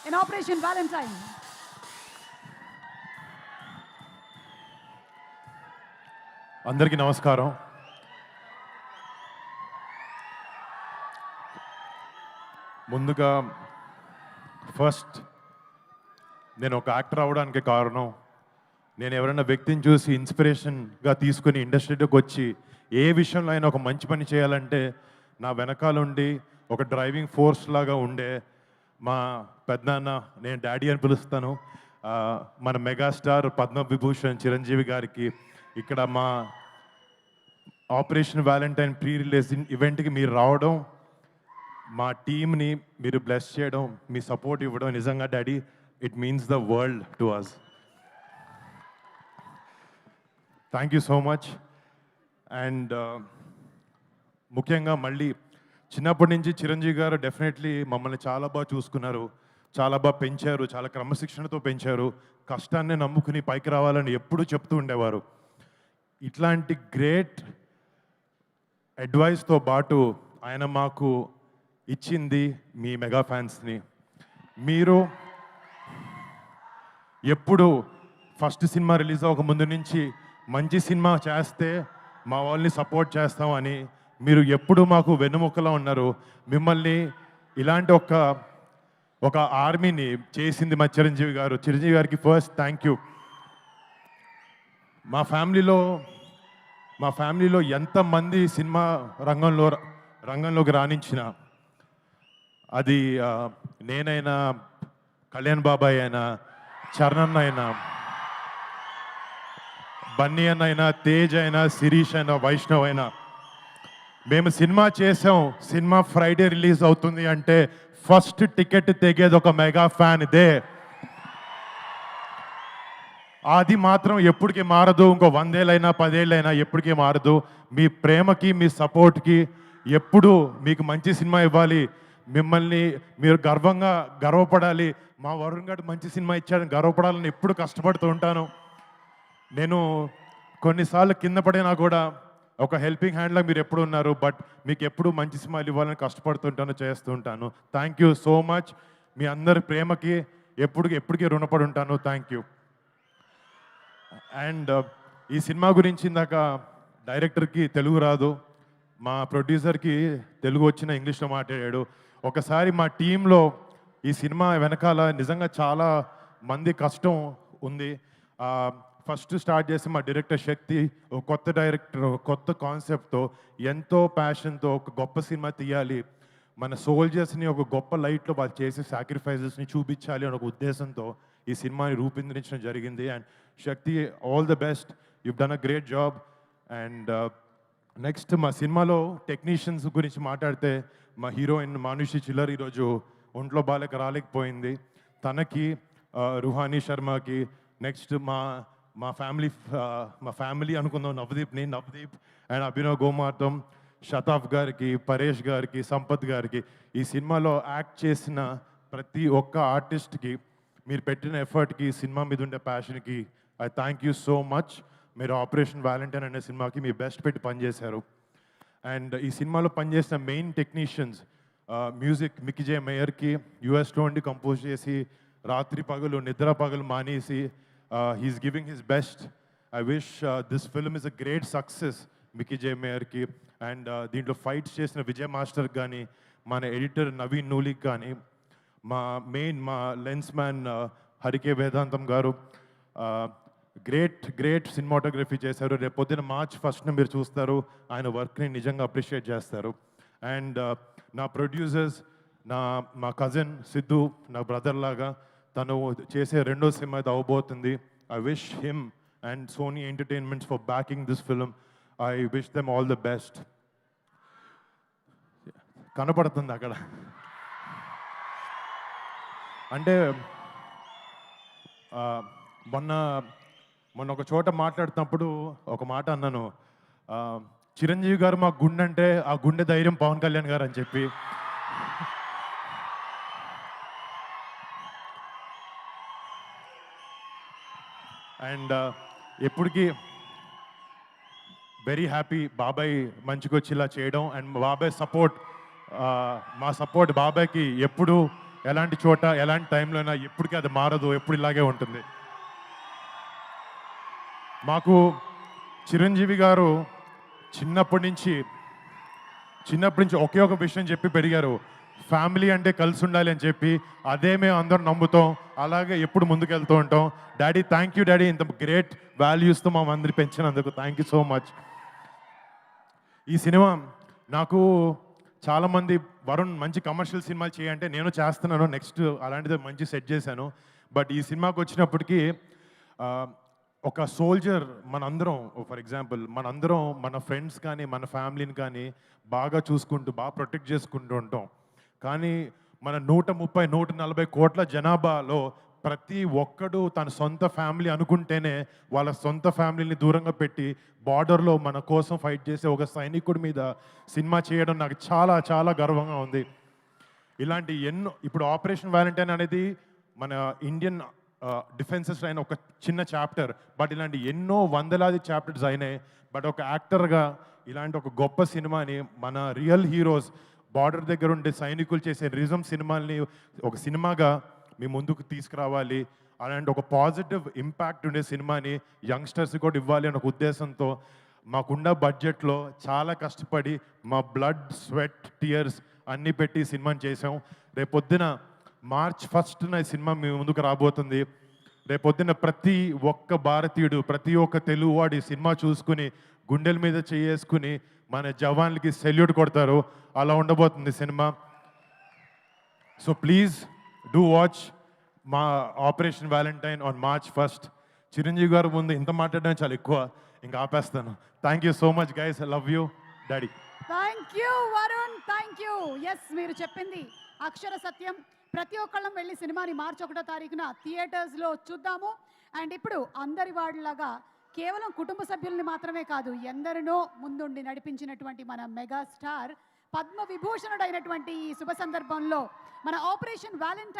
in Operation Valentine. అందరికీ నమస్కారం. ముందుగా ఫస్ట్ నేను ఒక యాక్టర్ అవ్వడానికి కారణం నేను ఎవరైనా వ్యక్తిని చూసి ఇన్స్పిరేషన్గా తీసుకుని ఇండస్ట్రీలోకి వచ్చి ఏ విషయంలో అయినా ఒక మంచి పని చేయాలంటే నా వెనకాలండి ఒక డ్రైవింగ్ ఫోర్స్ లాగా ఉండే మా పెద్దనాన్న, నేను డాడీ అని పిలుస్తాను, మన మెగాస్టార్ పద్మవిభూషణ్ చిరంజీవి గారికి ఇక్కడ మా ఆపరేషన్ వ్యాలంటైన్ ప్రీ రిలీజ్ ఈవెంట్కి మీరు రావడం, మా టీమ్ని మీరు బ్లెస్ చేయడం, మీ సపోర్ట్ ఇవ్వడం నిజంగా daddy it means the world to us. Thank you so much. And ముఖ్యంగా మళ్ళీ చిన్నప్పటి నుంచి చిరంజీవి గారు డెఫినెట్లీ మమ్మల్ని చాలా బాగా చూసుకున్నారు, చాలా బాగా పెంచారు, చాలా క్రమశిక్షణతో పెంచారు, కష్టాన్ని నమ్ముకుని పైకి రావాలని ఎప్పుడూ చెప్తూ ఉండేవారు. ఇట్లాంటి గ్రేట్ అడ్వైస్తో పాటు ఆయన మాకు ఇచ్చింది మీ మెగా ఫ్యాన్స్ని. మీరు ఎప్పుడు ఫస్ట్ సినిమా రిలీజ్ అవ్వక ముందు నుంచి మంచి సినిమా చేస్తే మా వాళ్ళని సపోర్ట్ చేస్తామని మీరు ఎప్పుడు మాకు వెన్నుముక్కలా ఉన్నారు. మిమ్మల్ని ఇలాంటి ఒక ఆర్మీని చేసింది మా చిరంజీవి గారు. చిరంజీవి గారికి ఫస్ట్ థ్యాంక్ యూ. మా ఫ్యామిలీలో ఎంతమంది సినిమా రంగంలోకి రాణించిన, అది నేనైనా, కళ్యాణ్ బాబాయ్ అయినా, చరణ్ అయినా, బన్నీ అన్న అయినా, తేజ్ అయినా, శిరీష్ అయినా, వైష్ణవ్ అయినా, మేము సినిమా చేసాం, సినిమా ఫ్రైడే రిలీజ్ అవుతుంది అంటే ఫస్ట్ టికెట్ తెగేది ఒక మెగా ఫ్యాన్ ఇదే. అది మాత్రం ఎప్పటికీ మారదు. ఇంకో 100 ఏళ్ళైనా 10 ఏళ్ళైనా ఎప్పటికీ మారదు. మీ ప్రేమకి, మీ సపోర్ట్కి ఎప్పుడు మీకు మంచి సినిమా ఇవ్వాలి, మిమ్మల్ని మీరు గర్వపడాలి, మా వరుణ్ గారు మంచి సినిమా ఇచ్చాడని గర్వపడాలని ఎప్పుడు కష్టపడుతూ ఉంటాను. నేను కొన్నిసార్లు కింద పడినా కూడా ఒక హెల్పింగ్ హ్యాండ్లా మీరు ఎప్పుడు ఉన్నారు. బట్ మీకు ఎప్పుడు మంచి సినిమాలు ఇవ్వాలని కష్టపడుతుంటాను, చేస్తూ ఉంటాను. Thank you so much. మీ అందరి ప్రేమకి ఎప్పటికీ రుణపడి ఉంటాను. Thank you. అండ్ ఈ సినిమా గురించి ఇందాక డైరెక్టర్కి తెలుగు రాదు, మా ప్రొడ్యూసర్కి తెలుగు వచ్చిన ఇంగ్లీష్లో మాట్లాడాడు. ఒకసారి మా టీంలో ఈ సినిమా వెనకాల నిజంగా చాలా మంది కష్టం ఉంది. ఫస్ట్ స్టార్ట్ చేసి మా డైరెక్టర్ శక్తి, ఒక కొత్త డైరెక్టర్, కొత్త కాన్సెప్ట్తో, ఎంతో ప్యాషన్తో ఒక గొప్ప సినిమా తీయాలి, మన సోల్జర్స్ని ఒక గొప్ప లైట్లో వాళ్ళు చేసే సాక్రిఫైజెస్ని చూపించాలి అనే ఒక ఉద్దేశంతో ఈ సినిమాని రూపొందించడం జరిగింది. And Shakti, all the best, you done a great job. And next మా సినిమాలో టెక్నీషియన్స్ గురించి మాట్లాడితే, మా హీరోయిన్ మానుషి చిల్లర్ ఈరోజు ఒంట్లో బాలేక రాలేకపోయింది. తనకి, రుహానీ శర్మకి, నెక్స్ట్ మా ఫ్యామిలీ అనుకుందాం, నవదీప్ అండ్ అభినవ్ గోమార్తం, షతాఫ్ గారికి, పరేష్ గారికి, సంపత్ గారికి, ఈ సినిమాలో యాక్ట్ చేసిన ప్రతి ఒక్క ఆర్టిస్ట్కి మీరు పెట్టిన ఎఫర్ట్కి, సినిమా మీద ఉండే ప్యాషన్కి I thank you so much. మీరు ఆపరేషన్ వ్యాలంటైన్ అనే సినిమాకి మీ బెస్ట్ పెట్టి పనిచేశారు. అండ్ ఈ సినిమాలో పనిచేసిన main technicians, music Mickey J మేయర్కి, యూఎస్లో ఉండి కంపోజ్ చేసి రాత్రి పగలు నిద్ర పగలు మానేసి he's giving his best. I wish this film is a great success Mickey J మేయర్కి. అండ్ దీంట్లో ఫైట్స్ చేసిన విజయ్ మాస్టర్ కానీ, మన ఎడిటర్ నవీన్ నూలిక్ కానీ, మా లెన్స్ మ్యాన్ హరికే వేదాంతం గారు గ్రేట్ సినిమాటోగ్రఫీ చేశారు. రేపు పొద్దున March 1st మీరు చూస్తారు, ఆయన వర్క్ని నిజంగా అప్రిషియేట్ చేస్తారు. అండ్ నా ప్రొడ్యూసర్స్, మా కజిన్ సిద్ధు, నా బ్రదర్ లాగా, తను చేసే రెండో సినిమా ఇది అవబోతుంది. I wish him and Sony Entertainments for backing this film. I wish them all the best. కనపడుతుంది అక్కడ అంటే మొన్న ఒక చోట మాట్లాడుతున్నప్పుడు ఒక మాట అన్నాను, చిరంజీవి గారు మా గుండె అంటే ఆ గుండె ధైర్యం పవన్ కళ్యాణ్ గారు అని చెప్పి. అండ్ ఎప్పటికీ వెరీ హ్యాపీ బాబాయ్ మంచిగా వచ్చి ఇలా చేయడం. అండ్ బాబాయ్ సపోర్ట్, మా సపోర్ట్ బాబాయ్కి ఎప్పుడు ఎలాంటి చోట ఎలాంటి టైంలో అయినా ఎప్పటికీ అది మారదు, ఎప్పుడు ఇలాగే ఉంటుంది. మాకు చిరంజీవి గారు చిన్నప్పటి నుంచి ఒకే ఒక విషయం చెప్పి పెరిగారు, ఫ్యామిలీ అంటే కలిసి ఉండాలి అని చెప్పి. అదే మేము అందరం నమ్ముతాం, అలాగే ఎప్పుడు ముందుకెళ్తూ ఉంటాం. డాడీ, థ్యాంక్ యూ డాడీ, ఇంత గ్రేట్ వాల్యూస్తో మా అందరి పెంచినందుకు థ్యాంక్ యూ సో మచ్. ఈ సినిమా నాకు చాలామంది వరుణ్ మంచి కమర్షియల్ సినిమాలు చేయంటే నేను చేస్తున్నాను, నెక్స్ట్ అలాంటిది మంచి సెట్ చేశాను. బట్ ఈ సినిమాకి వచ్చినప్పటికీ ఆ, ఒక సోల్జర్ మనందరం, ఫర్ ఎగ్జాంపుల్ మనందరం మన ఫ్రెండ్స్ కానీ మన ఫ్యామిలీని కానీ బాగా చూసుకుంటూ బాగా ప్రొటెక్ట్ చేసుకుంటూ ఉంటాం. కానీ మన 130-140 కోట్ల జనాభాలో ప్రతి ఒక్కడు తన సొంత ఫ్యామిలీ అనుకుంటేనే వాళ్ళ సొంత ఫ్యామిలీని దూరంగా పెట్టి బార్డర్లో మన కోసం ఫైట్ చేసే ఒక సైనికుడి మీద సినిమా చేయడం నాకు చాలా చాలా గర్వంగా ఉంది. ఇలాంటి ఎన్నో, ఇప్పుడు ఆపరేషన్ వ్యాలంటైన్ అనేది మన ఇండియన్ డిఫెన్సెస్ అయిన ఒక చిన్న చాప్టర్, బట్ ఇలాంటి ఎన్నో వందలాది చాప్టర్స్ అయినాయి. బట్ ఒక యాక్టర్గా ఇలాంటి ఒక గొప్ప సినిమాని మన రియల్ హీరోస్ బార్డర్ దగ్గర ఉండే సైనికులు చేసే రిజం సినిమాల్ని ఒక సినిమాగా మీ ముందుకు తీసుకురావాలి, అలాంటి ఒక పాజిటివ్ ఇంపాక్ట్ ఉండే సినిమాని యంగ్స్టర్స్ కూడా ఇవ్వాలి అనే ఒక ఉద్దేశంతో మాకున్న బడ్జెట్లో చాలా కష్టపడి మా బ్లడ్, స్వెట్, టీయర్స్ అన్నీ పెట్టి ఈ సినిమాని చేసాం. రేపొద్దున March 1న ఈ సినిమా మీ ముందుకు రాబోతుంది. రేపొద్దున ప్రతి ఒక్క భారతీయుడు, ప్రతి ఒక్క తెలుగువాడు ఈ సినిమా చూసుకుని గుండెల మీద చేసుకుని మన జవాన్లకి సెల్యూట్ కొడతారు. అలా ఉండబోతుంది cinema. So please do watch మా Operation Valentine on March 1st. Chiranjeevi garu ముందు ఇంత మాట్లాడడం చాలా ఎక్కువ, ఇంకా ఆపేస్తాను. Thank you so much guys, I love you daddy. Thank you Varun, thank you. Yes, మీరు చెప్పింది అక్షర సత్యం. ప్రతి ఒక్కళ్ళం వెళ్ళి సినిమాని March 1వ తారీఖున థియేటర్స్లో చూద్దాము. అండ్ ఇప్పుడు అందరి వాళ్ళలాగా కేవలం కుటుంబ సభ్యుల్ని మాత్రమే కాదు, ఎందరినో ముందుండి నడిపించినటువంటి మన మెగాస్టార్ పద్మ విభూషణుడైనటువంటి ఈ శుభ సందర్భంలో మన ఆపరేషన్ వ్యాలంటైన్